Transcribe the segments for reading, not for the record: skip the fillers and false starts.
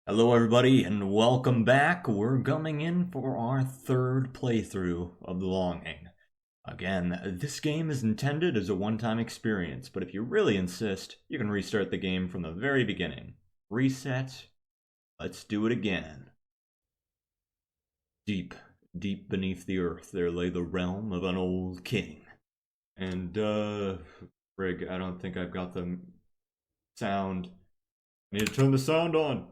Hello everybody and welcome back. We're coming in for our third playthrough of The Longing. Again, this game is intended as a one-time experience, but if you really insist, you can restart the game from the very beginning. Reset. Let's do it again. Deep, deep beneath the earth there lay the realm of an old king. And, frig, I don't think I've got the sound. I need to turn the sound on.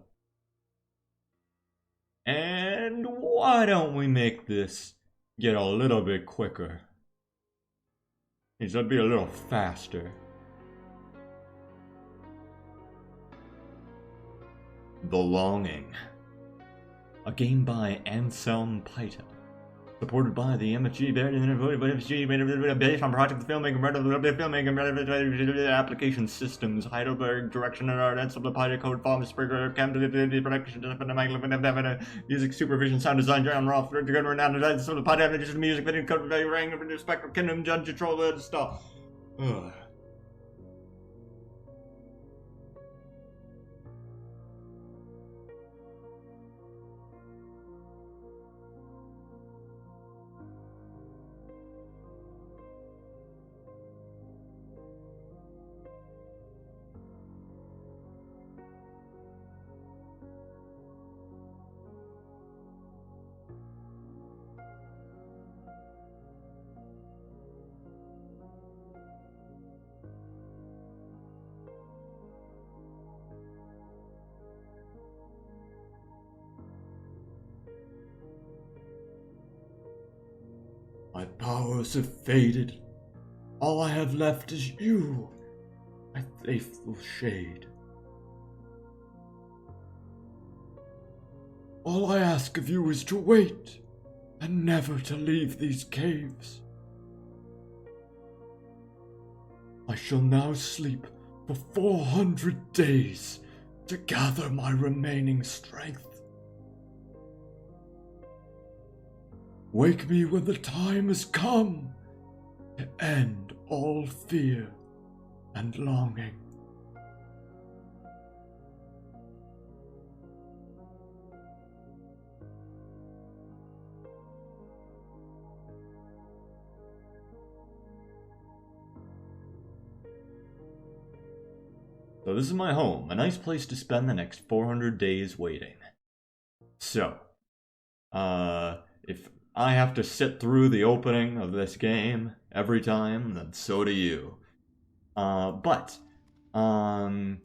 And why don't we make this get a little bit quicker? Needs to be a little faster. The Longing. A game by Anselm Paita. Supported by the MFG, based on project filmmaking, application systems, Heidelberg, direction and art, and Paita code, form, Springer, production, music supervision, sound design, genre, off, together, and Paita, just music, video code, value, rank, spectrum, kingdom, judge, control, stuff. My powers have faded. All I have left is you, my faithful shade. All I ask of you is to wait, and never to leave these caves. I shall now sleep for 400 days to gather my remaining strength. Wake me when the time has come to end all fear and longing. So this is my home, a nice place to spend the next 400 days waiting. So, if I have to sit through the opening of this game every time, then so do you. Let's in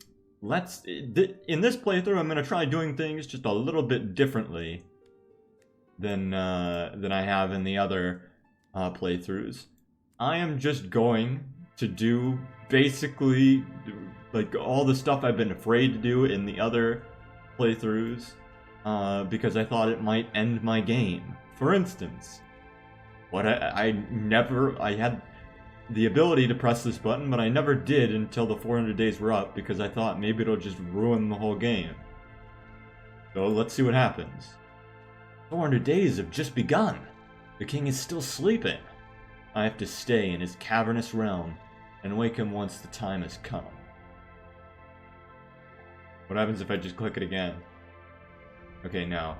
this playthrough, I'm gonna try doing things just a little bit differently than I have in the other playthroughs. I am just going to do basically like all the stuff I've been afraid to do in the other playthroughs, because I thought it might end my game. For instance, I had the ability to press this button, but I never did until the 400 days were up because I thought maybe it'll just ruin the whole game. So let's see what happens. 400 days have just begun. The king is still sleeping. I have to stay in his cavernous realm and wake him once the time has come. What happens if I just click it again? Okay, now.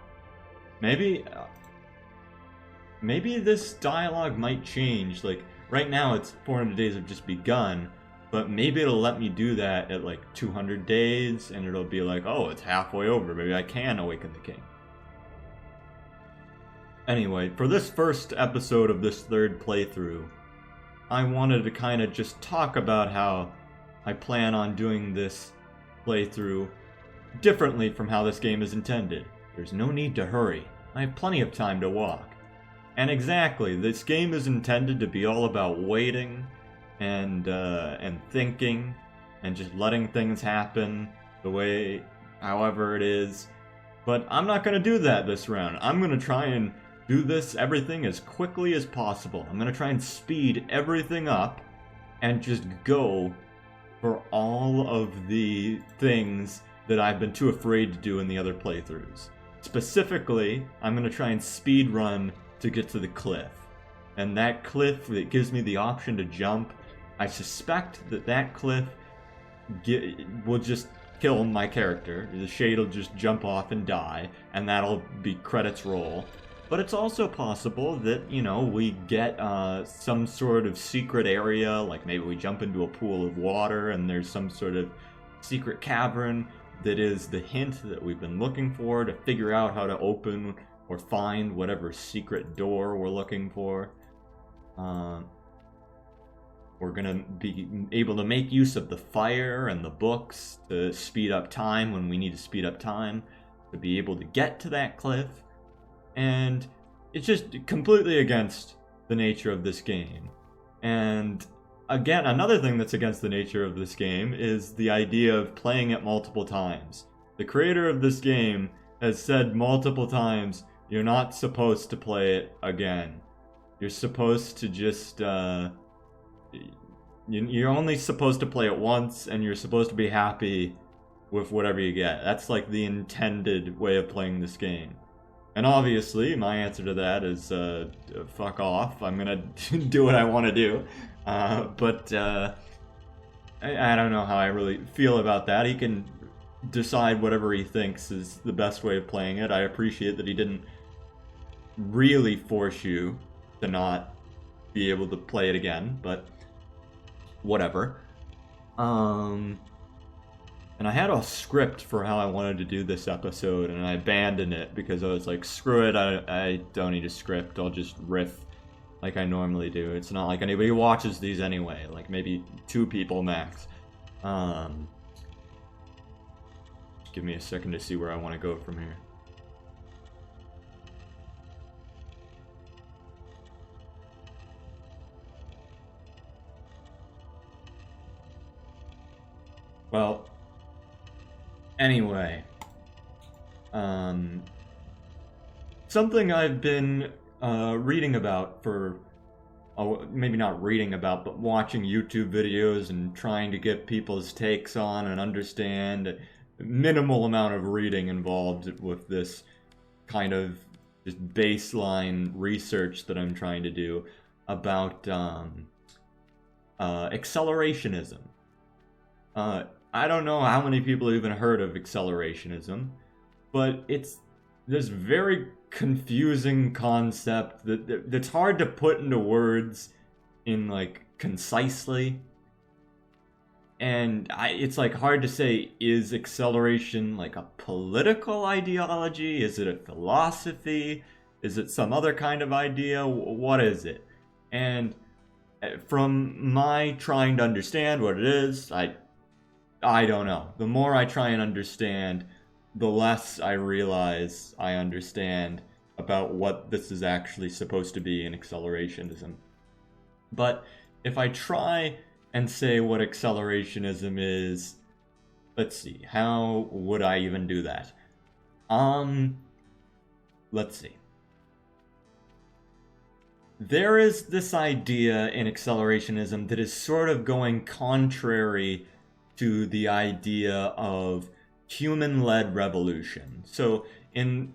Maybe this dialogue might change. Like, right now it's 400 days have just begun, but maybe it'll let me do that at like 200 days, and it'll be like, oh, it's halfway over. Maybe I can awaken the king. Anyway, for this first episode of this third playthrough, I wanted to kind of just talk about how I plan on doing this playthrough differently from how this game is intended. There's no need to hurry. I have plenty of time to walk. And exactly, this game is intended to be all about waiting and thinking and just letting things happen the way, however it is. But I'm not going to do that this round. I'm going to try and do everything as quickly as possible. I'm going to try and speed everything up and just go for all of the things that I've been too afraid to do in the other playthroughs. Specifically, I'm going to try and speed run to get to the cliff. And that cliff that gives me the option to jump, I suspect that cliff will just kill my character. The shade will just jump off and die, and that'll be credits roll. But it's also possible that, you know, we get some sort of secret area, like maybe we jump into a pool of water and there's some sort of secret cavern that is the hint that we've been looking for to figure out how to open or find whatever secret door we're looking for. We're gonna be able to make use of the fire and the books to speed up time when we need to speed up time, to be able to get to that cliff. And it's just completely against the nature of this game. And again, another thing that's against the nature of this game is the idea of playing it multiple times. The creator of this game has said multiple times, you're not supposed to play it again. You're supposed to just, you're only supposed to play it once, and you're supposed to be happy with whatever you get. That's like the intended way of playing this game. And obviously, my answer to that is, fuck off. I'm gonna do what I want to do. But I don't know how I really feel about that. He can decide whatever he thinks is the best way of playing it. I appreciate that he didn't really force you to not be able to play it again, but whatever. And I had a script for how I wanted to do this episode, and I abandoned it because I was like, screw it, I don't need a script, I'll just riff like I normally do. It's not like anybody watches these anyway, like maybe 2 people max. Just give me a second to see where I want to go from here. Well, anyway, something I've been reading about for, maybe not reading about, but watching YouTube videos and trying to get people's takes on and understand. Minimal amount of reading involved with this kind of just baseline research that I'm trying to do about accelerationism. I don't know how many people have even heard of accelerationism, but it's this very confusing concept that's hard to put into words in like concisely. And it's like hard to say, is acceleration like a political ideology? Is it a philosophy? Is it some other kind of idea? What is it? And from my trying to understand what it is, I don't know. The more I try and understand, the less I realize I understand about what this is actually supposed to be in accelerationism. But if I try and say what accelerationism is, let's see, how would I even do that? Let's see. There is this idea in accelerationism that is sort of going contrary to the idea of human-led revolution. So in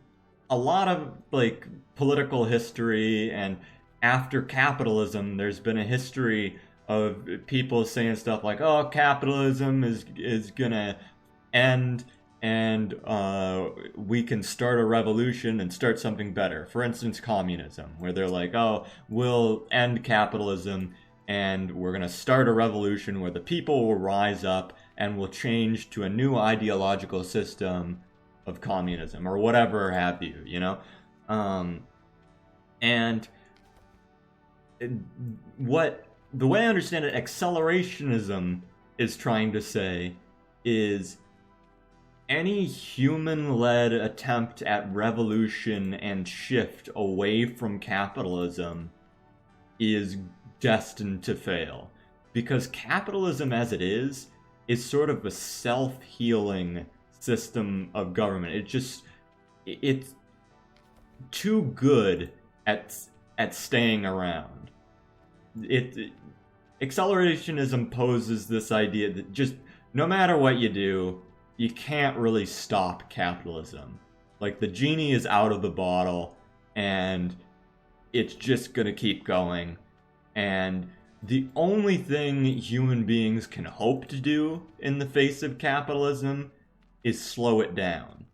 a lot of like political history and after capitalism, there's been a history of people saying stuff like, oh, capitalism is gonna end and we can start a revolution and start something better. For instance, communism, where they're like, oh, we'll end capitalism and we're going to start a revolution where the people will rise up and will change to a new ideological system of communism or whatever have you, you know? And what the way I understand it, accelerationism is trying to say is any human-led attempt at revolution and shift away from capitalism is destined to fail. Because capitalism as it is sort of a self-healing system of government. It's too good at staying around. Accelerationism poses this idea that just no matter what you do, you can't really stop capitalism. Like the genie is out of the bottle and it's just gonna keep going. And the only thing human beings can hope to do in the face of capitalism is slow it down.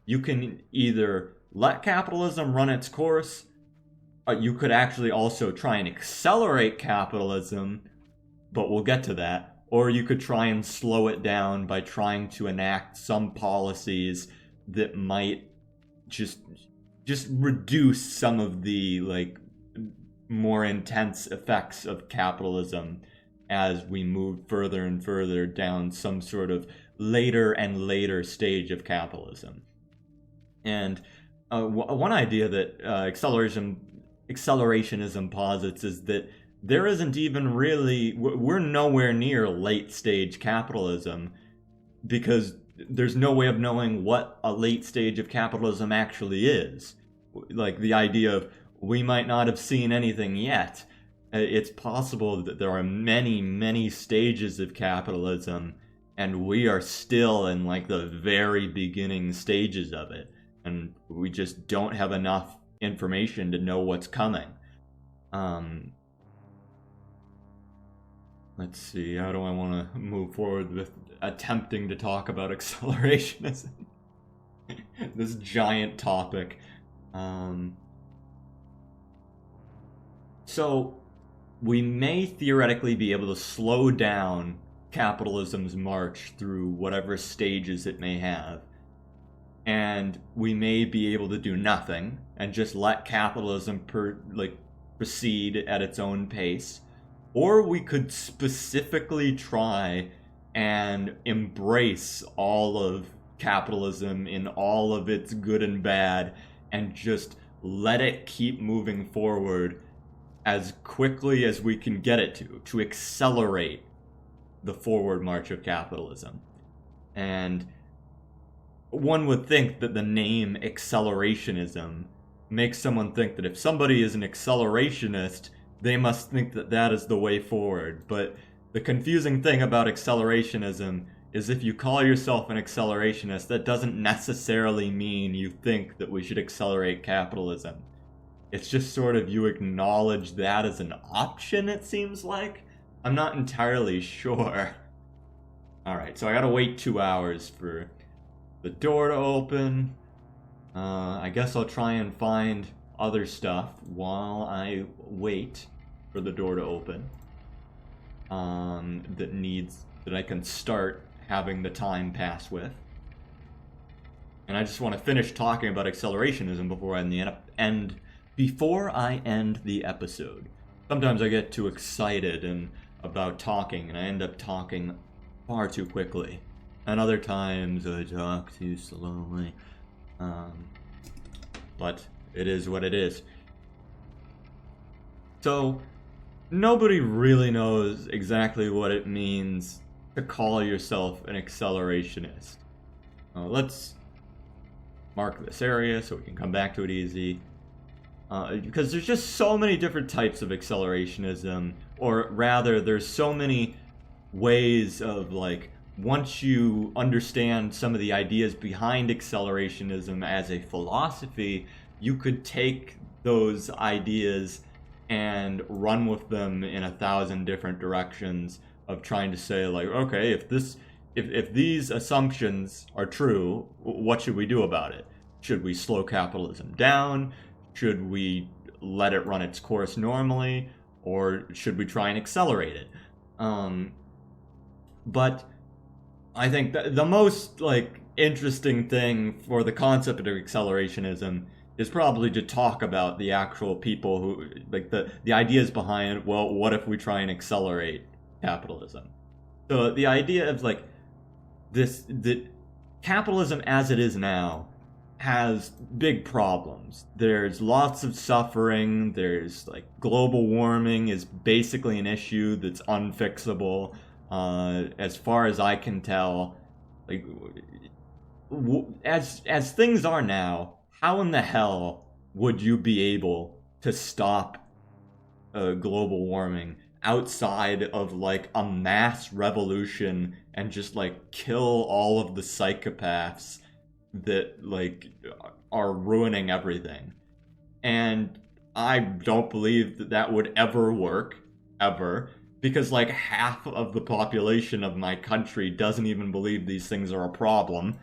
You can either let capitalism run its course, or you could actually also try and accelerate capitalism, but we'll get to that. Or you could try and slow it down by trying to enact some policies that might just reduce some of the like more intense effects of capitalism as we move further and further down some sort of later and later stage of capitalism. And one idea that accelerationism posits is that there isn't even really, we're nowhere near late stage capitalism, because there's no way of knowing what a late stage of capitalism actually is. Like the idea of, we might not have seen anything yet. It's possible that there are many, many stages of capitalism, and we are still in like the very beginning stages of it, and we just don't have enough information to know what's coming. Let's see, how do I want to move forward with attempting to talk about accelerationism? This giant topic. So, we may theoretically be able to slow down capitalism's march through whatever stages it may have. And we may be able to do nothing and just let capitalism proceed at its own pace. Or we could specifically try and embrace all of capitalism in all of its good and bad and just let it keep moving forward as quickly as we can get it to accelerate the forward march of capitalism. And one would think that the name accelerationism makes someone think that if somebody is an accelerationist, they must think that that is the way forward. But the confusing thing about accelerationism is if you call yourself an accelerationist, that doesn't necessarily mean you think that we should accelerate capitalism. It's just sort of you acknowledge that as an option, it seems like. I'm not entirely sure. Alright, so I gotta wait 2 hours for the door to open. I guess I'll try and find other stuff while I wait for the door to open. That I can start having the time pass with. And I just want to finish talking about accelerationism before I end the episode. Sometimes I get too excited about talking, and I end up talking far too quickly. And other times I talk too slowly. But it is what it is. So, nobody really knows exactly what it means to call yourself an accelerationist. Let's mark this area so we can come back to it easy. Because there's just so many different types of accelerationism, or rather, there's so many ways of, like, once you understand some of the ideas behind accelerationism as a philosophy, you could take those ideas and run with them in 1,000 different directions of trying to say, like, okay, if these assumptions are true, what should we do about it? Should we slow capitalism down? Should we let it run its course normally? Or should we try and accelerate it? But I think that the most, like, interesting thing for the concept of accelerationism is probably to talk about the actual people who, like, the ideas behind, well, what if we try and accelerate capitalism? So the idea of, like, that capitalism as it is now has big problems. There's lots of suffering. There's, like, global warming is basically an issue that's unfixable. As far as I can tell, like, as things are now, how in the hell would you be able to stop global warming outside of, like, a mass revolution and just, like, kill all of the psychopaths that, like, are ruining everything? And I don't believe that that would ever work, ever, because, like, half of the population of my country doesn't even believe these things are a problem.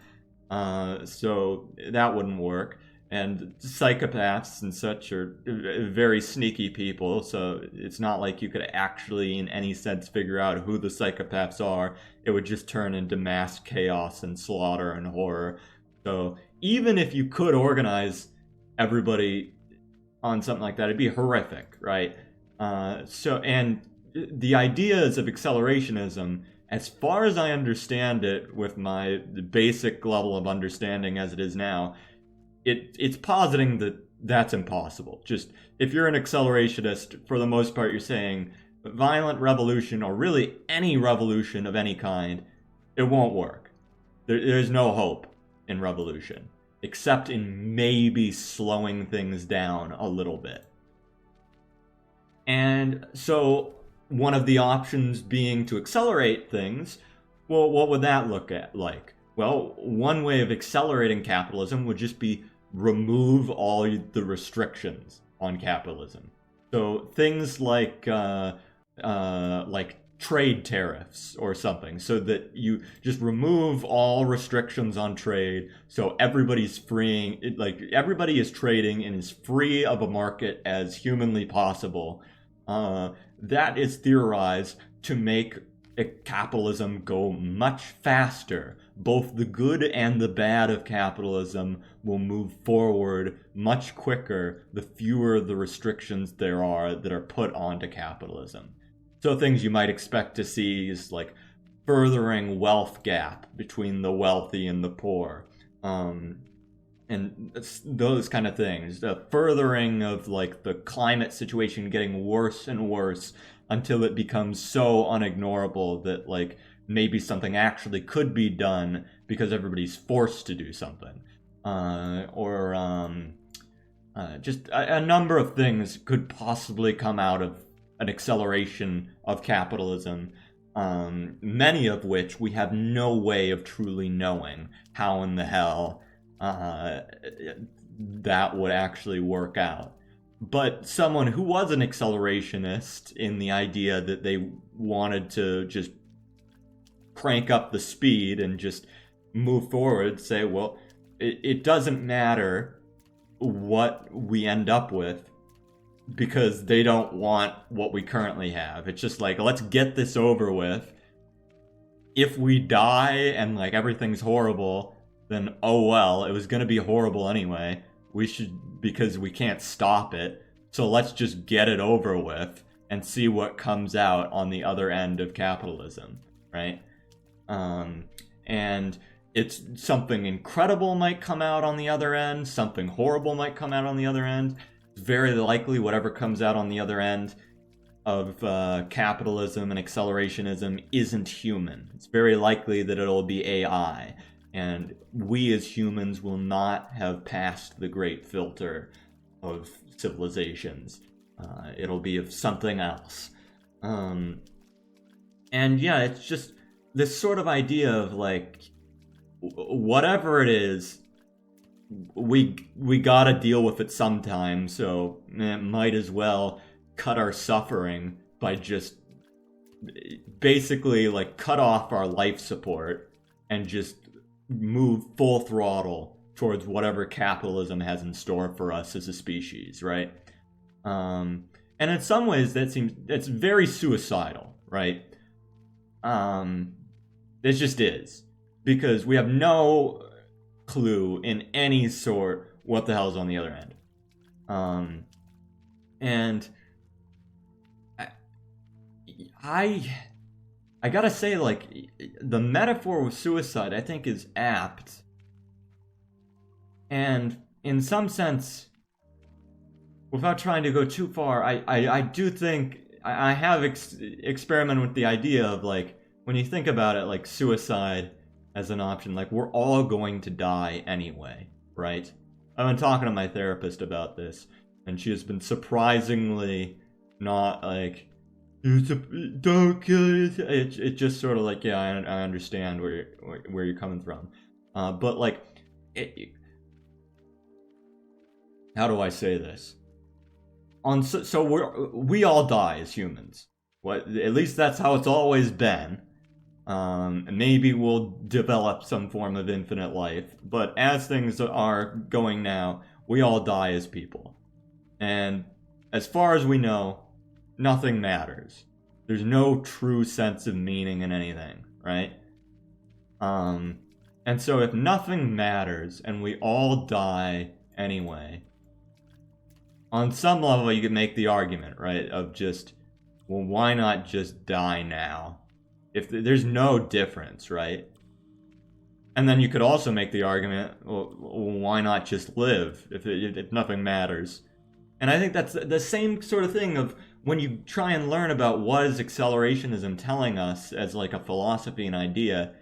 So that wouldn't work. And psychopaths and such are very sneaky people, so it's not like you could actually, in any sense, figure out who the psychopaths are. It would just turn into mass chaos and slaughter and horror. So even if you could organize everybody on something like that, it'd be horrific, right? And the ideas of accelerationism, as far as I understand it, with my basic level of understanding as it is now, it's positing that that's impossible. Just if you're an accelerationist, for the most part, you're saying violent revolution, or really any revolution of any kind, it won't work. There's no hope in revolution, except in maybe slowing things down a little bit. And so one of the options being to accelerate things, well, what would that look like? Well, one way of accelerating capitalism would just be remove all the restrictions on capitalism. So things like trade tariffs or something, so that you just remove all restrictions on trade, so everybody's freeing, everybody is trading and is free of a market as humanly possible. That is theorized to make capitalism go much faster. Both the good and the bad of capitalism will move forward much quicker the fewer the restrictions there are that are put onto capitalism. So things you might expect to see is like furthering wealth gap between the wealthy and the poor, and those kind of things. The furthering of like the climate situation getting worse and worse until it becomes so unignorable that like maybe something actually could be done because everybody's forced to do something. Just a number of things could possibly come out of an acceleration of capitalism, many of which we have no way of truly knowing how in the hell that would actually work out. But someone who was an accelerationist in the idea that they wanted to just crank up the speed and just move forward, say, well, it doesn't matter what we end up with because they don't want what we currently have. It's just like, let's get this over with. If we die and like everything's horrible, then oh well, it was going to be horrible anyway. We should, because we can't stop it. So let's just get it over with and see what comes out on the other end of capitalism, right? And it's something incredible might come out on the other end, something horrible might come out on the other end. It's very likely whatever comes out on the other end of capitalism and accelerationism isn't human. It's very likely that it'll be AI. And we as humans will not have passed the great filter of civilizations. It'll be of something else. And yeah, it's just this sort of idea of like, whatever it is, we gotta deal with it sometime, so it might as well cut our suffering by just basically like cut off our life support and just move full throttle towards whatever capitalism has in store for us as a species, right? And in some ways that's very suicidal, right? It just is, because we have no clue in any sort what the hell's on the other end. And I gotta say, like, the metaphor with suicide, I think, is apt. And in some sense, without trying to go too far, I do think, I have experimented with the idea of, like, when you think about it, like, suicide as an option, like, we're all going to die anyway, right? I've been talking to my therapist about this, and she has been surprisingly not, like, don't kill it. It's just sort of like, yeah, I understand where you're coming from, but like, how do I say this? So we all die as humans. At least that's how it's always been. Maybe we'll develop some form of infinite life, but as things are going now, we all die as people. And as far as we know, nothing matters. There's no true sense of meaning in anything, right? And so if nothing matters and we all die anyway, on some level you could make the argument, right, of just, well, why not just die now? If there's no difference, right? And then you could also make the argument, well, why not just live if nothing matters? And I think that's the same sort of thing of when you try and learn about what is accelerationism telling us as like a philosophy and idea,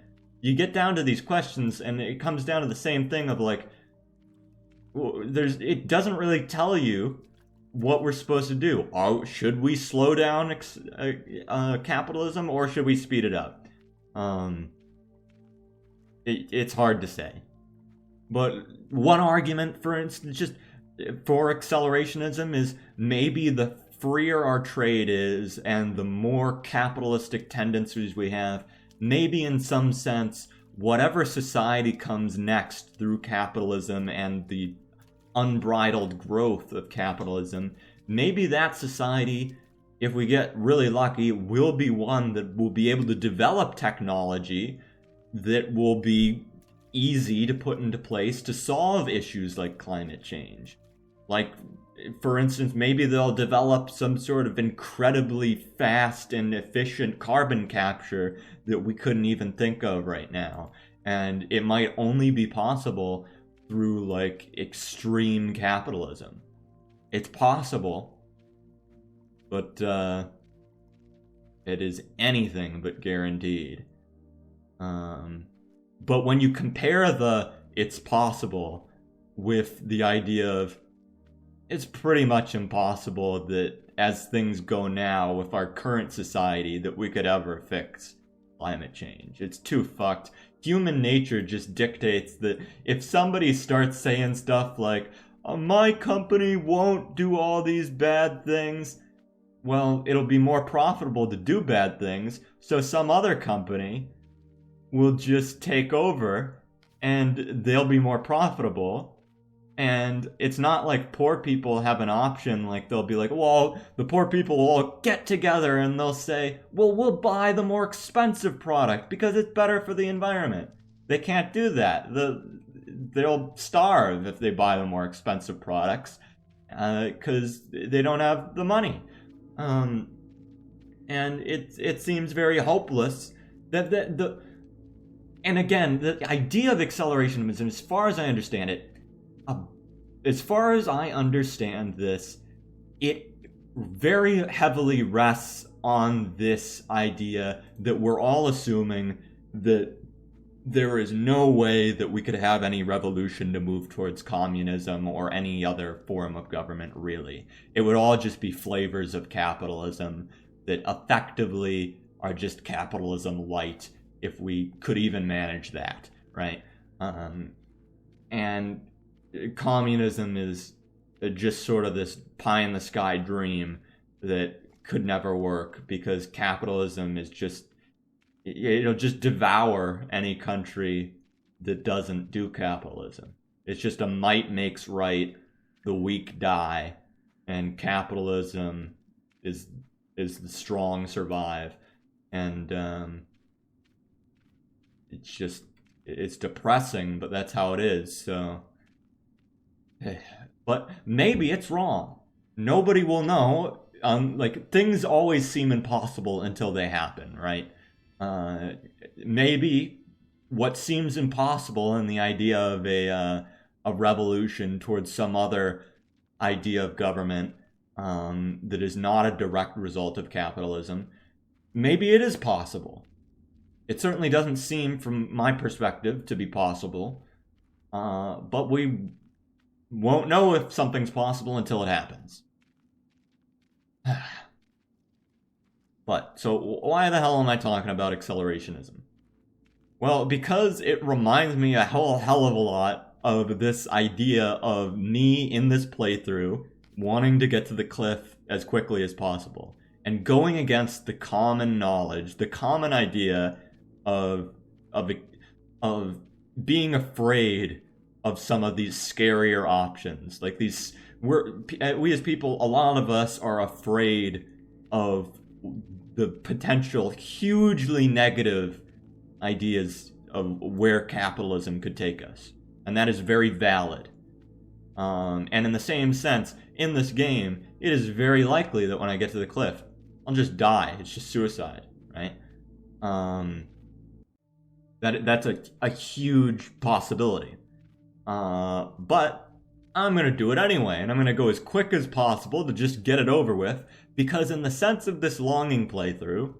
you get down to these questions and it comes down to the same thing of like, it doesn't really tell you what we're supposed to do. Should we slow down capitalism or should we speed it up? It's hard to say. But one argument, for instance, just for accelerationism is maybe the freer our trade is and the more capitalistic tendencies we have, maybe in some sense, whatever society comes next through capitalism and the unbridled growth of capitalism, maybe that society, if we get really lucky, will be one that will be able to develop technology that will be easy to put into place to solve issues like climate change. Like, for instance, maybe they'll develop some sort of incredibly fast and efficient carbon capture that we couldn't even think of right now. And it might only be possible through, like, extreme capitalism. It's possible, but it is anything but guaranteed. But when you compare the it's possible with the idea of it's pretty much impossible that as things go now with our current society that we could ever fix climate change. It's too fucked. Human nature just dictates that if somebody starts saying stuff like, my company won't do all these bad things, well, it'll be more profitable to do bad things, so some other company will just take over and they'll be more profitable. And it's not like poor people have an option. Like, they'll be like, well, the poor people will all get together and they'll say, well, we'll buy the more expensive product because it's better for the environment. They can't do that. They'll starve if they buy the more expensive products because they don't have the money. And it seems very hopeless that and again, the idea of accelerationism, as far as I understand it, this, it very heavily rests on this idea that we're all assuming that there is no way that we could have any revolution to move towards communism or any other form of government, really. It would all just be flavors of capitalism that effectively are just capitalism light, if we could even manage that, right? And communism is just sort of this pie-in-the-sky dream that could never work because capitalism is just, it'll just devour any country that doesn't do capitalism. It's just a might makes right, the weak die, and capitalism is the strong survive. And it's depressing, but that's how it is. So, but maybe it's wrong. Nobody will know. Like, things always seem impossible until they happen, right? Maybe what seems impossible in the idea of a revolution towards some other idea of government that is not a direct result of capitalism, maybe it is possible. It certainly doesn't seem, from my perspective, to be possible. But we won't know if something's possible until it happens. But, so why the hell am I talking about accelerationism? Well, because it reminds me a whole hell of a lot of this idea of me in this playthrough wanting to get to the cliff as quickly as possible. And going against the common knowledge, the common idea of of of being afraid of some of these scarier options. Like we as people, a lot of us are afraid of the potential hugely negative ideas of where capitalism could take us, and that is very valid. And in the same sense, in this game, it is very likely that when I get to the cliff, I'll just die. It's just suicide, right? That's a huge possibility. But I'm gonna do it anyway, and I'm gonna go as quick as possible to just get it over with, because in the sense of this longing playthrough,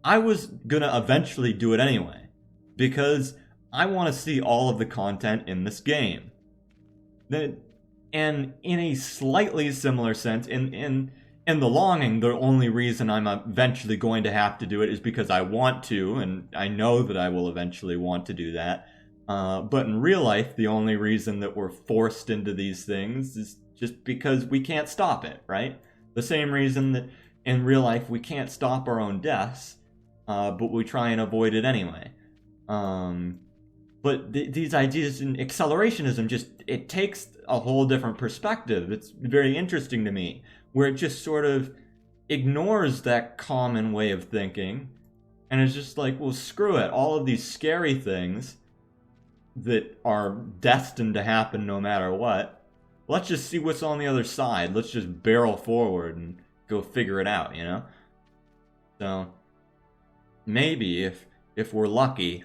I was gonna eventually do it anyway, because I want to see all of the content in this game. And in a slightly similar sense, in the longing, the only reason I'm eventually going to have to do it is because I want to, and I know that I will eventually want to do that. But in real life, the only reason that we're forced into these things is just because we can't stop it, right? The same reason that in real life we can't stop our own deaths, but we try and avoid it anyway. But these ideas in accelerationism it takes a whole different perspective. It's very interesting to me, where it just sort of ignores that common way of thinking, and it's just like, well, screw it. All of these scary things that are destined to happen no matter what, let's just see what's on the other side. Let's just barrel forward and go figure it out, you know? So maybe if we're lucky,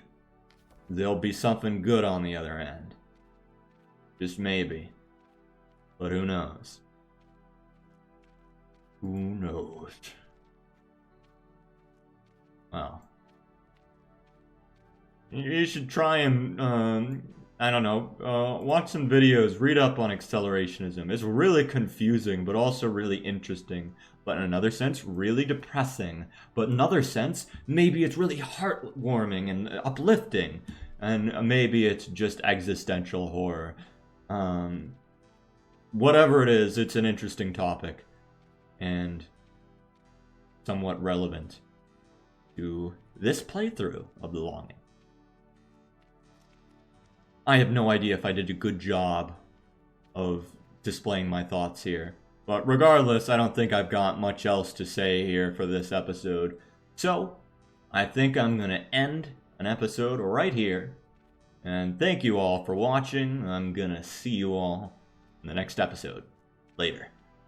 there'll be something good on the other end. Just maybe. But who knows? Who knows? Well, you should try and, I don't know, watch some videos, read up on accelerationism. It's really confusing, but also really interesting. But in another sense, really depressing. But in another sense, maybe it's really heartwarming and uplifting. And maybe it's just existential horror. Whatever it is, it's an interesting topic. And somewhat relevant to this playthrough of The Longing. I have no idea if I did a good job of displaying my thoughts here. But regardless, I don't think I've got much else to say here for this episode. So, I think I'm going to end an episode right here. And thank you all for watching. I'm going to see you all in the next episode. Later.